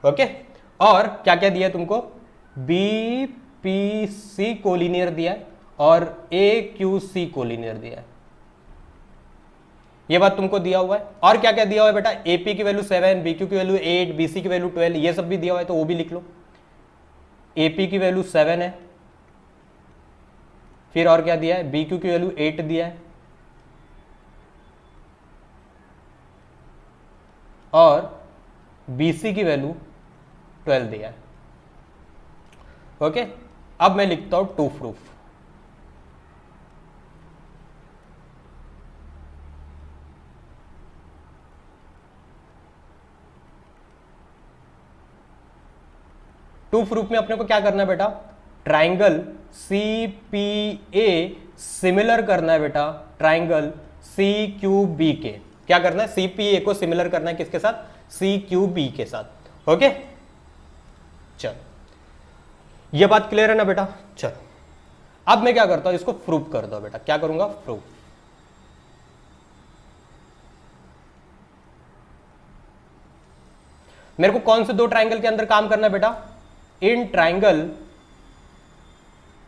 Okay और क्या क्या दिया तुमको? BPC कोलिनियर दिया है और AQC कोलिनियर दिया है, ये बात तुमको दिया हुआ है। और क्या क्या दिया हुआ है बेटा? AP की वैल्यू 7, BQ की वैल्यू 8, BC की वैल्यू 12, ये सब भी दिया हुआ है तो वो भी लिख लो। AP की वैल्यू 7 है, फिर और क्या दिया है? BQ की वैल्यू 8 दिया है और BC की वैल्यू 12 दिया है। ओके अब मैं लिखता हूं टू प्रूफ। टू प्रूफ में अपने को क्या करना है बेटा? Triangle C P A similar करना है बेटा ट्राइंगल सी क्यू बी के। क्या करना है? सी पी ए को सिमिलर करना है किसके साथ? सी क्यू बी के साथ। ओके, चल ये बात क्लियर है ना बेटा? चल अब मैं क्या करता हूं, इसको प्रूफ कर दो बेटा। क्या करूंगा? प्रूफ। मेरे को कौन से दो ट्राइंगल के अंदर काम करना है बेटा? In triangle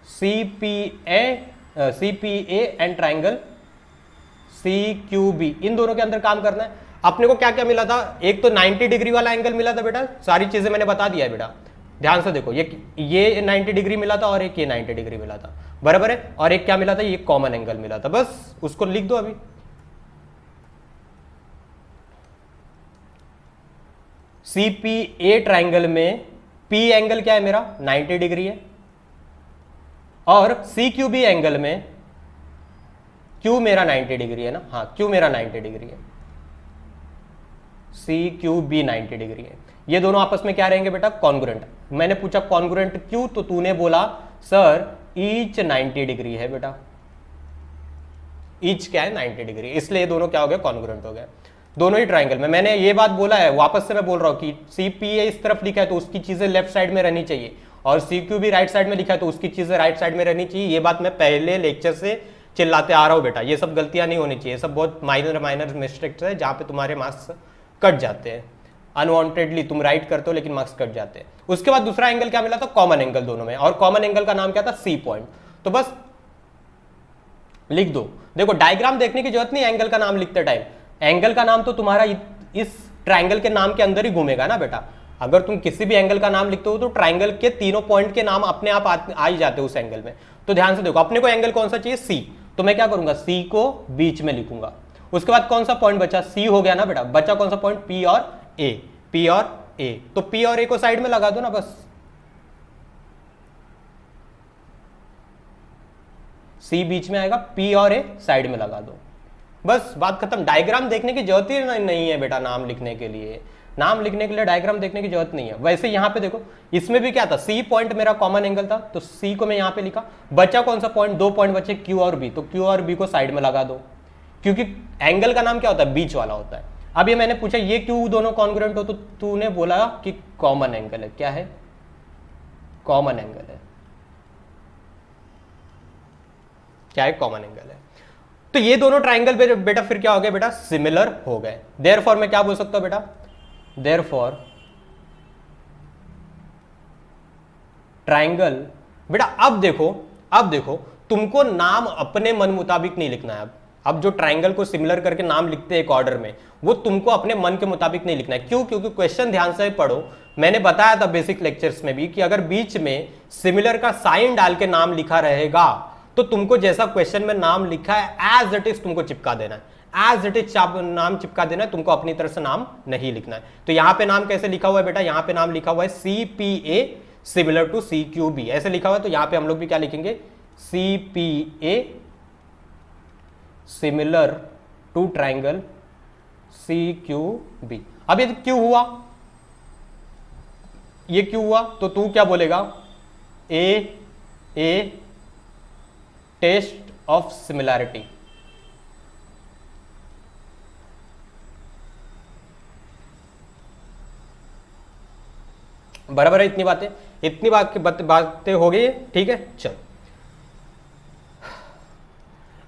C P A and triangle C Q B, इन दोनों के अंदर काम करना है। अपने को क्या क्या मिला था? एक तो 90 डिग्री वाला एंगल मिला था बेटा, सारी चीजें मैंने बता दिया है बेटा, ध्यान से देखो। ये 90 डिग्री मिला था और एक ये 90 डिग्री मिला था, बराबर है। और एक क्या मिला था? ये कॉमन एंगल मिला था। बस उसको लिख दो अभी। सी पी ए ट्राइंगल में पी एंगल क्या है मेरा? 90 डिग्री है। और सी क्यू बी एंगल में क्यू मेरा 90 डिग्री है ना? हाँ, क्यू मेरा 90 डिग्री है, सी क्यू बी 90 डिग्री है। ये दोनों आपस में क्या रहेंगे बेटा? कॉन्ग्रुएंट। मैंने पूछा कॉन्ग्रुएंट क्यों, तो तूने बोला सर ईच 90 डिग्री है बेटा। ईच क्या है? 90 डिग्री, इसलिए ये दोनों क्या हो गए? कॉन्ग्रुएंट हो गए दोनों ही ट्राइंगल में। मैंने ये बात बोला है, वापस से मैं बोल रहा हूं कि सी पी ए इस तरफ लिखा है तो उसकी चीजें लेफ्ट साइड में रहनी चाहिए, और सी क्यू भी राइट साइड में लिखा है तो उसकी चीजें राइट साइड में रहनी चाहिए। ये बात मैं पहले लेक्चर से चिल्लाते आ रहा हूं बेटा। ये सब गलतियां नहीं होनी चाहिए, सब बहुत माइनर मिस्टेक्स है जहां पे तुम्हारे मार्क्स कट जाते हैं। अनवांटेडली तुम राइट करते हो लेकिन मार्क्स कट जाते हैं। उसके बाद दूसरा एंगल क्या मिला था? कॉमन एंगल दोनों में, और कॉमन एंगल का नाम क्या था? C point. तो बस लिख दो। देखो डायग्राम देखने की जरूरत नहीं एंगल का नाम लिखते टाइम, एंगल का नाम तो तुम्हारा इस ट्राइंगल के नाम के अंदर ही घूमेगा ना बेटा। अगर तुम किसी भी एंगल का नाम लिखते हो तो ट्राइंगल के तीनों पॉइंट के नाम अपने आप आ ही जाते हैं उस एंगल में। तो ध्यान से देखो, अपने को एंगल कौन सा चाहिए? सी। तो मैं क्या करूंगा? सी को बीच में लिखूंगा। उसके बाद कौन सा पॉइंट बचा? सी हो गया ना बेटा। बचा कौन सा पॉइंट? पी और ए। पी और ए, तो पी और ए को साइड में लगा दो ना बस। सी बीच में आएगा, पी और ए साइड में लगा दो, बस बात खत्म। डायग्राम देखने की जरूरत ही नहीं है बेटा नाम लिखने के लिए। नाम लिखने के लिए डायग्राम देखने की जरूरत नहीं है। वैसे यहां पे देखो, इसमें भी क्या था? सी पॉइंट मेरा कॉमन एंगल था तो सी को मैं यहां पे लिखा। बचा कौन सा पॉइंट? दो पॉइंट बचे, क्यू और बी, तो क्यू और बी को साइड में लगा दो, क्योंकि एंगल का नाम क्या होता है? बीच वाला होता है। अब ये मैंने पूछा ये क्यों दोनों कॉन्ग्रुएंट हो, तो तूने बोला कि कॉमन एंगल है। क्या है? कॉमन एंगल है। क्या है? कॉमन एंगल है। तो ये दोनों ट्राइंगल बेटा फिर क्या हो गए बेटा? सिमिलर हो गए। देयरफॉर मैं क्या बोल सकता हूं बेटा? देयरफॉर ट्राइंगल बेटा, अब देखो तुमको नाम अपने मन मुताबिक नहीं लिखना है। अब जो ट्राइंगल को सिमिलर करके नाम लिखते हैं एक ऑर्डर में, वो तुमको अपने मन के मुताबिक नहीं लिखना है। क्यों? क्योंकि क्वेश्चन ध्यान से पढ़ो। मैंने बताया था बेसिक लेक्चर्स में भी कि अगर बीच में सिमिलर का साइन डाल के नाम लिखा रहेगा तो तुमको जैसा क्वेश्चन में नाम लिखा है एज इट इज तुमको चिपका देना है। एज इट इज नाम चिपका देना है, तुमको अपनी तरफ से नाम नहीं लिखना है। तो यहां पे नाम कैसे लिखा हुआ है बेटा? यहां पे नाम लिखा हुआ है C P A similar to C Q B, ऐसे लिखा हुआ है। तो यहां पे हम लोग भी क्या लिखेंगे? C P A similar to triangle C Q B. अब ये क्यों हुआ? ये क्यों हुआ? तो तू क्या बोलेगा? ए टेस्ट ऑफ सिमिलैरिटी। बराबर है? इतनी बातें हो गई, ठीक है। चल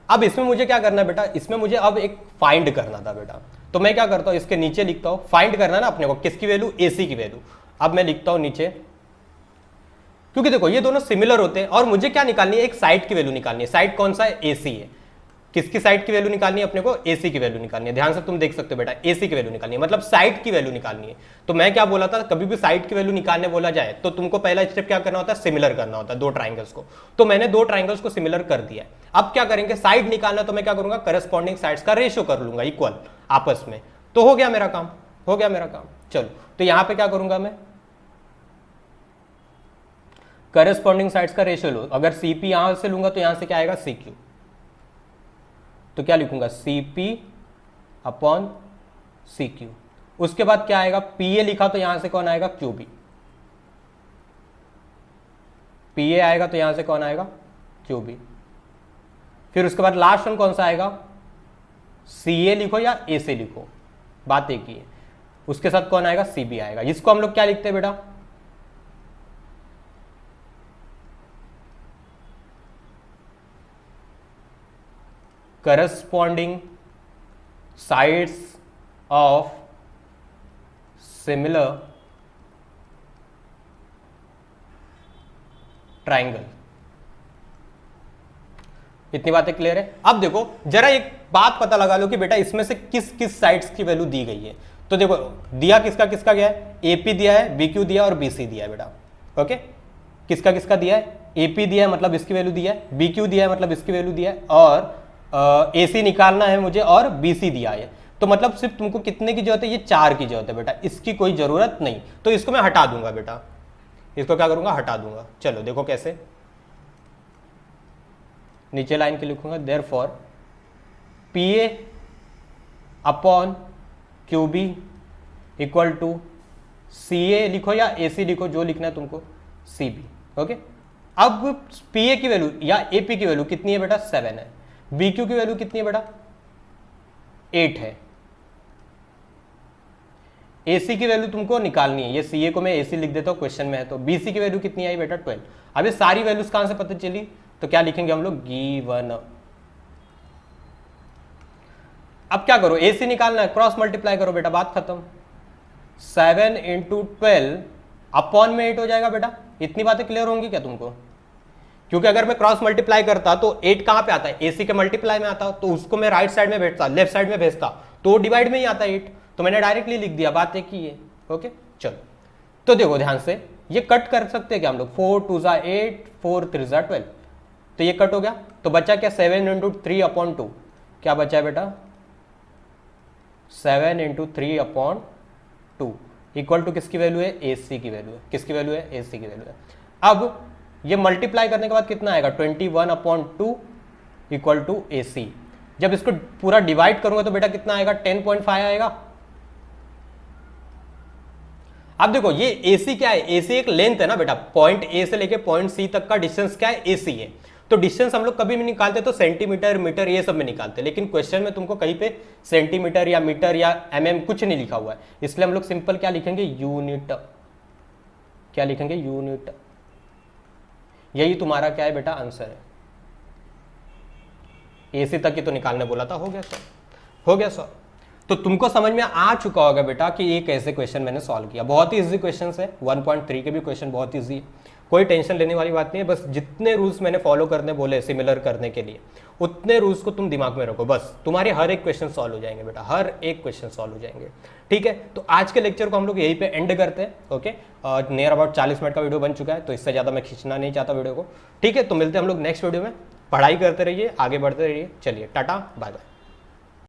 अब इसमें मुझे क्या करना है बेटा? इसमें मुझे अब एक फाइंड करना था बेटा। तो मैं क्या करता हूं, इसके नीचे लिखता हूं, फाइंड करना है ना अपने को किसकी वैल्यू? एसी की वैल्यू। अब मैं लिखता हूं नीचे, क्योंकि देखो ये दोनों सिमिलर होते हैं और मुझे क्या निकालनी है? एक साइड की वैल्यू निकालनी है। साइड कौन सा है? एसी है। किसकी साइड की वैल्यू निकालनी है अपने को? एसी की वैल्यू निकालनी है। ध्यान से तुम देख सकते हो बेटा, एसी की वैल्यू निकालनी है, मतलब साइड की वैल्यू निकालनी है। तो मैं क्या बोला था? कभी भी साइड की वैल्यू निकालने बोला जाए तो तुमको पहला स्टेप क्या करना होता है? सिमिलर करना होता है दो ट्राइंगल्स को। तो मैंने दो ट्राइंगल्स को सिमिलर कर दिया है। अब क्या करेंगे? साइड निकालना, तो मैं क्या करूंगा? करस्पॉन्डिंग साइड्स का रेशियो कर लूंगा इक्वल आपस में। तो हो गया मेरा काम, चलो तो यहां पे क्या करूंगा मैं? करस्पॉन्डिंग साइड्स का रेशियो लो। अगर सीपी यहां से लूंगा तो यहां से क्या आएगा? C Q. तो क्या लिखूंगा? CP upon C Q. उसके बाद क्या आएगा? पीए लिखा तो यहां से कौन आएगा? क्यूबी। पी ए आएगा तो यहां से कौन आएगा, क्यू बी। फिर उसके बाद लास्ट वन कौन सा आएगा, सी ए लिखो या ए से लिखो, बात एक ही है। उसके साथ कौन आएगा, सी बी आएगा। इसको हम लोग क्या लिखते हैं बेटा, corresponding sides of similar triangle. इतनी बातें क्लियर है। अब देखो जरा एक बात पता लगा लो कि बेटा इसमें से किस किस साइड्स की वैल्यू दी गई है। तो देखो दिया किसका किसका गया है, एपी दिया है, बीक्यू दिया है और बीसी दिया है बेटा। ओके, किसका किसका दिया है, एपी दिया है मतलब इसकी वैल्यू दिया है, बीक्यू दिया है मतलब इसकी वैल्यू दिया है, और एसी निकालना है मुझे और बीसी दिया है। तो मतलब सिर्फ तुमको कितने की जरूरत है, ये 4 की जरूरत है बेटा, इसकी कोई जरूरत नहीं। तो इसको मैं हटा दूंगा बेटा, इसको क्या करूंगा, हटा दूंगा। चलो देखो कैसे, नीचे लाइन के लिखूंगा, therefore P A upon Q B equal to C A लिखो या ए सी लिखो, जो लिखना है तुमको, सी बी। ओके, अब पी ए की वैल्यू या ए पी की वैल्यू कितनी है बेटा, 7 है। बी क्यू की वैल्यू कितनी है बेटा, 8 है। ए सी की वैल्यू तुमको निकालनी है, ये सी ए को मैं ए सी लिख देता हूं, क्वेश्चन में है। तो बी सी की वैल्यू कितनी आई बेटा, 12। अब ये सारी वैल्यूज कहां से पता चली, तो क्या लिखेंगे हम लोग, गिवन। अब क्या करो, ए सी निकालना है, क्रॉस मल्टीप्लाई करो बेटा, बात खत्म। 7 इंटू 12 अपॉन में 8 हो जाएगा बेटा। इतनी बातें क्लियर होंगी क्या तुमको, क्योंकि अगर मैं क्रॉस मल्टीप्लाई करता तो 8 कहां पे आता है, ए सी के मल्टीप्लाई में आता, तो उसको मैं राइट साइड में भेजता, लेफ्ट साइड में भेजता तो डिवाइड में ही आता 8, तो मैंने डायरेक्टली लिख दिया, बात एक ही है। ओके चलो, तो देखो ध्यान से, ये कट कर सकते हैं क्या हम लोग, 4 2 जा 8, 4 3 जा 12, तो ये कट हो गया। तो बचा क्या, 7 इंटू 3 अपॉन 2, क्या बचा है बेटा, 7 इंटू 3 अपॉन 2 इक्वल टू किसकी वैल्यू है, ए सी की वैल्यू है। किसकी वैल्यू है, ए सी की वैल्यू है। अब ये मल्टीप्लाई करने के बाद कितना आएगा, 21 अपॉन 2 इक्वल टू ए सी। जब इसको पूरा डिवाइड करूंगा तो बेटा कितना आएगा, 10.5 आएगा। अब देखो ये AC क्या है, AC एक लेंथ है ना बेटा, पॉइंट A से लेके पॉइंट C तक का डिस्टेंस क्या है, AC है। तो डिस्टेंस हम लोग कभी भी निकालते तो सेंटीमीटर मीटर ये सब में निकालते, लेकिन क्वेश्चन में तुमको कहीं पे सेंटीमीटर या मीटर या mm कुछ नहीं लिखा हुआ है, इसलिए हम लोग सिंपल क्या लिखेंगे, यूनिट। क्या लिखेंगे, यूनिट। यही तुम्हारा क्या है बेटा, आंसर है। AC तक की तो निकालने बोला था, हो गया सर, हो गया सर। तो तुमको समझ में आ चुका होगा बेटा कि ये कैसे क्वेश्चन मैंने सॉल्व किया। बहुत ही इजी क्वेश्चन है, 1.3 के भी क्वेश्चन बहुत इजी है, कोई टेंशन लेने वाली बात नहीं है। बस जितने रूल्स मैंने फॉलो करने बोले सिमिलर करने के लिए, उतने रूल्स को तुम दिमाग में रखो, बस तुम्हारे हर एक क्वेश्चन सॉल्व हो जाएंगे बेटा, हर एक क्वेश्चन सॉल्व हो जाएंगे। ठीक है, तो आज के लेक्चर को हम लोग यहीं पे एंड करते हैं। ओके, नियर अबाउट 40 मिनट का वीडियो बन चुका है, तो इससे ज़्यादा मैं खींचना नहीं चाहता वीडियो को। ठीक है, तो मिलते हैं हम लोग नेक्स्ट वीडियो में। पढ़ाई करते रहिए, आगे बढ़ते रहिए। चलिए टाटा, बाय बाय।